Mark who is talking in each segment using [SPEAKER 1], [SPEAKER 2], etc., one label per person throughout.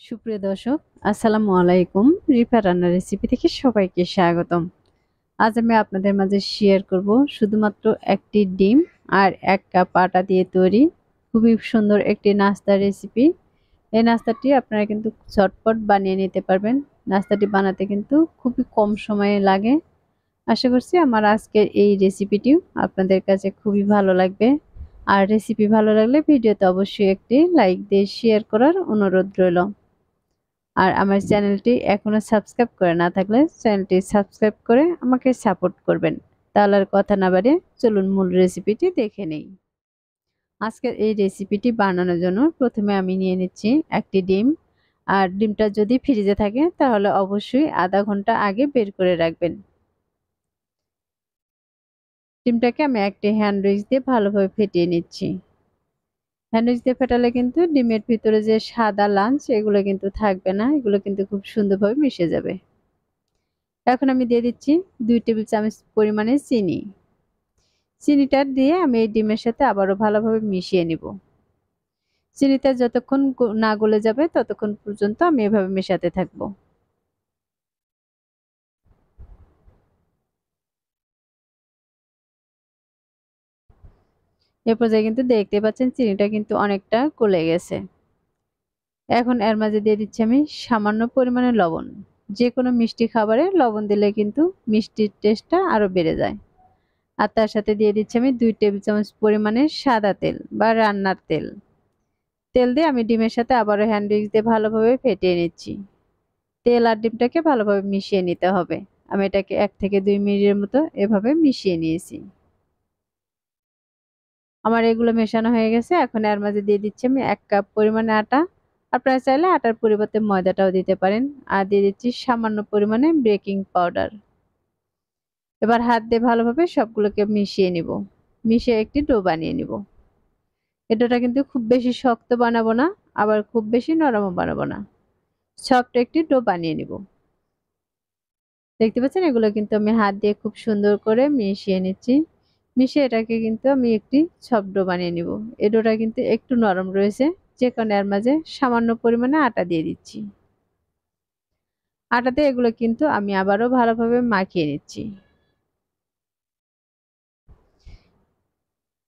[SPEAKER 1] সুপ্রিয় দর্শক, আসসালামু আলাইকুম। রিফা রান্নার রেসিপি থেকে সবাইকে স্বাগতম। আজ আমি আপনাদের মাঝে শেয়ার করব শুধুমাত্র একটি ডিম আর ১ কাপ আটা দিয়ে তৈরি খুবই সুন্দর একটি নাস্তার রেসিপি। এই নাস্তাটি আপনারা কিন্তু ঝটপট বানিয়ে নিতে পারবেন। নাস্তাটি বানাতে কিন্তু খুবই কম সময়ে লাগে। আশা করছি আমার আজকের এই রেসিপিটিও আপনাদের কাছে খুবই ভালো লাগবে। আর রেসিপি ভালো লাগলে ভিডিওতে অবশ্যই একটি লাইক দিয়ে শেয়ার করার অনুরোধ রইল। আর আমার চ্যানেলটি এখনো সাবস্ক্রাইব করে না থাকলে চ্যানেলটি সাবস্ক্রাইব করে আমাকে সাপোর্ট করবেন। তাহলে আর কথা না বাড়িয়ে চলুন মূল রেসিপিটি দেখে নেই। আজকের এই রেসিপিটি বানানোর জন্য প্রথমে আমি নিয়ে নিচ্ছি একটি ডিম। আর ডিমটা যদি ফ্রিজে থাকে তাহলে অবশ্যই আধা ঘন্টা আগে বের করে রাখবেন। ডিমটাকে আমি একটি হ্যান্ড উইক্স দিয়ে ভালোভাবে ফেটিয়ে নিচ্ছি। হ্যান্ড উইক্স দিয়ে ফেটালে কিন্তু ডিমের ভিতরে যে সাদা লাঞ্চ এগুলো কিন্তু থাকবে না, এগুলো কিন্তু খুব সুন্দরভাবে মিশে যাবে। এখন আমি দিয়ে দিচ্ছি ২ টেবিল চামচ পরিমাণে চিনি। চিনিটা দিয়ে আমি এই ডিমের সাথে আবারও ভালোভাবে মিশিয়ে নিব। চিনিটা যতক্ষণ না গলে যাবে ততক্ষণ পর্যন্ত আমি এভাবে মেশাতে থাকবো। এ পর্যায়ে কিন্তু দেখতে পাচ্ছেন চিনিটা কিন্তু অনেকটা গলে গেছে। এখন এর মাঝে দিয়ে দিচ্ছি আমি সামান্য পরিমাণে লবণ। যেকোনো মিষ্টি খাবারে লবণ দিলে কিন্তু মিষ্টির টেস্টটা আরো বেড়ে যায়। আর তার সাথে দিয়ে দিচ্ছি আমি ২ টেবিল চামচ পরিমাণে সাদা তেল বা রান্নার তেল। তেল দিয়ে আমি ডিমের সাথে আবারও হ্যান্ড উইক্স দিয়ে ভালোভাবে ফেটিয়ে নিচ্ছি। তেল আর ডিমটাকে ভালোভাবে মিশিয়ে নিতে হবে। আমি এটাকে ১ থেকে ২ মিনিটের মতো এভাবে মিশিয়ে নিয়েছি। আমার এগুলো মেশানো হয়ে গেছে। এখন এর মাঝে দিয়ে দিচ্ছি আমি ১ কাপ পরিমাণে আটা। আপনারা চাইলে আটার পরিবর্তে ময়দাটাও দিতে পারেন। আর দিয়ে দিচ্ছি সামান্য পরিমাণে বেকিং পাউডার। এবার হাত দিয়ে ভালোভাবে সবগুলোকে মিশিয়ে নিব। মিশিয়ে একটি ডো বানিয়ে নিব। এই ডোটা কিন্তু খুব বেশি শক্ত বানাবো না, আবার খুব বেশি নরমও বানাবো না। সফট একটি ডো বানিয়ে নিব। দেখতে পাচ্ছেন এগুলো কিন্তু আমি হাত দিয়ে খুব সুন্দর করে মিশিয়ে নিচ্ছি। মিশিয়ে এটাকে কিন্তু আমি একটি সফট ডো বানিয়ে নিব। এই ডোটা কিন্তু একটু নরম রয়েছে, যে কারণে এর মাঝে সামান্য পরিমাণে আটা দিয়ে দিচ্ছি। আটাতে এগুলো কিন্তু আমি আবারও ভালোভাবে মাখিয়ে নিচ্ছি।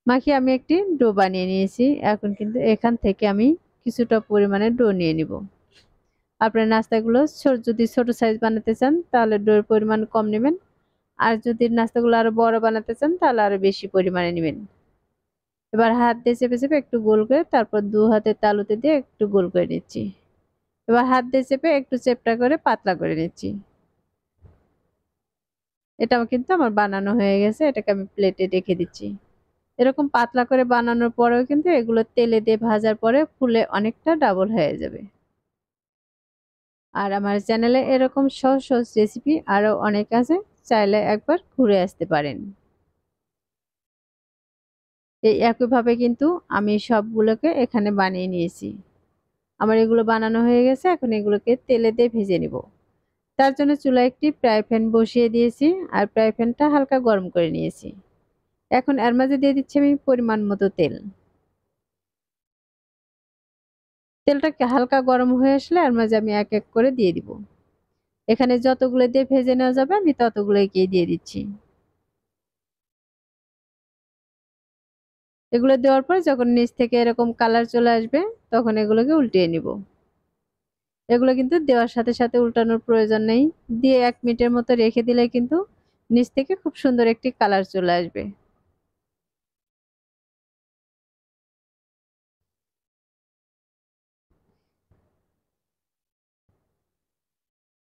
[SPEAKER 1] মাখিয়ে আমি একটি ডো বানিয়ে নিয়েছি। এখন কিন্তু এখান থেকে আমি কিছুটা পরিমাণে ডো নিয়ে নিব। আপনার নাস্তাগুলো যদি ছোট সাইজ বানাতে চান তাহলে ডোর পরিমাণ কম নেবেন। আর যদি নাস্তাগুলো আরো বড় বানাতে চান তাহলে আরো বেশি পরিমাণে নেবেন। এবার হাত দিয়ে চেপে চেপে একটু গোল করে তারপর ২ হাতের তালুতে দিয়ে একটু গোল করে নিচ্ছি। এবার হাত দিয়ে চেপে একটু চেপটা করে পাতলা করে নিচ্ছি। এটাও কিন্তু আমার বানানো হয়ে গেছে। এটাকে আমি প্লেটে রেখে দিচ্ছি। এরকম পাতলা করে বানানোর পরেও কিন্তু এগুলো তেলে দিয়ে ভাজার পরে ফুলে অনেকটা ডাবল হয়ে যাবে। আর আমার চ্যানেলে এরকম সহজ সহজ রেসিপি আরো অনেক আছে। চাইলে একবার ঘুরে আসতে পারেন। এই একইভাবে কিন্তু আমি সবগুলোকে এখানে বানিয়ে নিয়েছি। আমার এগুলো বানানো হয়ে গেছে। এখন এগুলোকে তেলে দিয়ে ভেজে নিব। তার জন্য চুলায় একটি ফ্রাই প্যান বসিয়ে দিয়েছি আর ফ্রাই প্যানটা হালকা গরম করে নিয়েছি। এখন এর মাঝে দিয়ে দিচ্ছি আমি পরিমাণ মতো তেল। তেলটা হালকা গরম হয়ে আসলে এর মাঝে আমি এক এক করে দিয়ে দিব। এখানে যতগুলো দিয়ে ভেজে নেওয়া যাবে আমি ততগুলোই দিয়ে দিচ্ছি। এগুলো দেওয়ার পর যখন নিচ থেকে এরকম কালার চলে আসবে তখন এগুলোকে উল্টিয়ে নিব। এগুলো কিন্তু দেওয়ার সাথে সাথে উল্টানোর প্রয়োজন নেই। দিয়ে ১ মিনিটের মতো রেখে দিলে কিন্তু নিচ থেকে খুব সুন্দর একটি কালার চলে আসবে।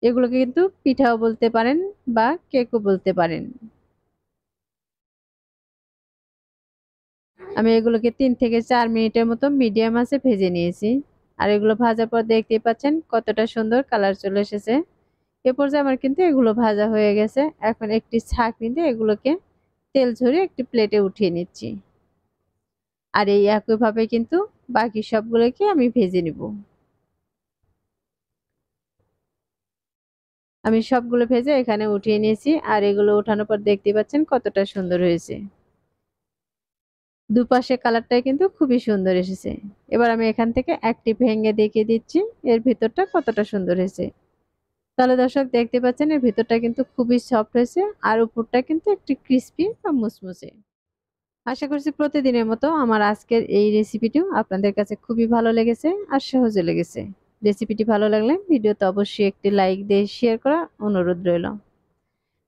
[SPEAKER 1] এগুলোকে কিন্তু পিঠাও বলতে পারেন বা কেকও বলতে পারেন। আমি এগুলোকে ৩ থেকে ৪ মিনিটের মতো মিডিয়াম আঁচে ভেজে নিয়েছি। আর এগুলো ভাজার পর দেখতেই পাচ্ছেন কতটা সুন্দর কালার চলে এসেছে। এ পর্যায়ে আমার কিন্তু এগুলো ভাজা হয়ে গেছে। এখন একটি ছাঁকনি দিয়ে এগুলোকে তেল ঝরিয়ে একটি প্লেটে উঠিয়ে নিচ্ছি। আর এই একইভাবে কিন্তু বাকি সবগুলোকে আমি ভেজে নিব। আমি সবগুলো ভেজে এখানে উঠিয়ে নিয়েছি। আর এগুলো উঠানোর পর দেখতেই পাচ্ছেন কতটা সুন্দর হয়েছে। দুপাশে কালারটাই কিন্তু খুবই সুন্দর এসেছে। এবার আমি এখান থেকে একটি ভেঙে দেখিয়ে দিচ্ছি এর ভিতরটা কতটা সুন্দর হয়েছে। তাহলে দর্শক দেখতে পাচ্ছেন এর ভিতরটা কিন্তু খুবই সফট হয়েছে আর উপরটা কিন্তু একটু ক্রিস্পি বা মুসমুসে। আশা করছি প্রতিদিনের মতো আমার আজকের এই রেসিপিটিও আপনাদের কাছে খুবই ভালো লেগেছে আর সহজে লেগেছে। রেসিপিটি ভালো লাগলে ভিডিওতে অবশ্যই একটি লাইক দিয়ে শেয়ার করার অনুরোধ রইল।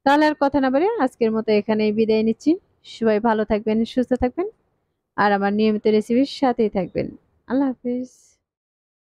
[SPEAKER 1] তাহলে আর কথা না বাড়িয়ে আজকের মতো এখানেই বিদায় নিচ্ছি। সবাই ভালো থাকবেন, সুস্থ থাকবেন আর আমার নিয়মিত রেসিপির সাথেই থাকবেন। আল্লাহ হাফেজ।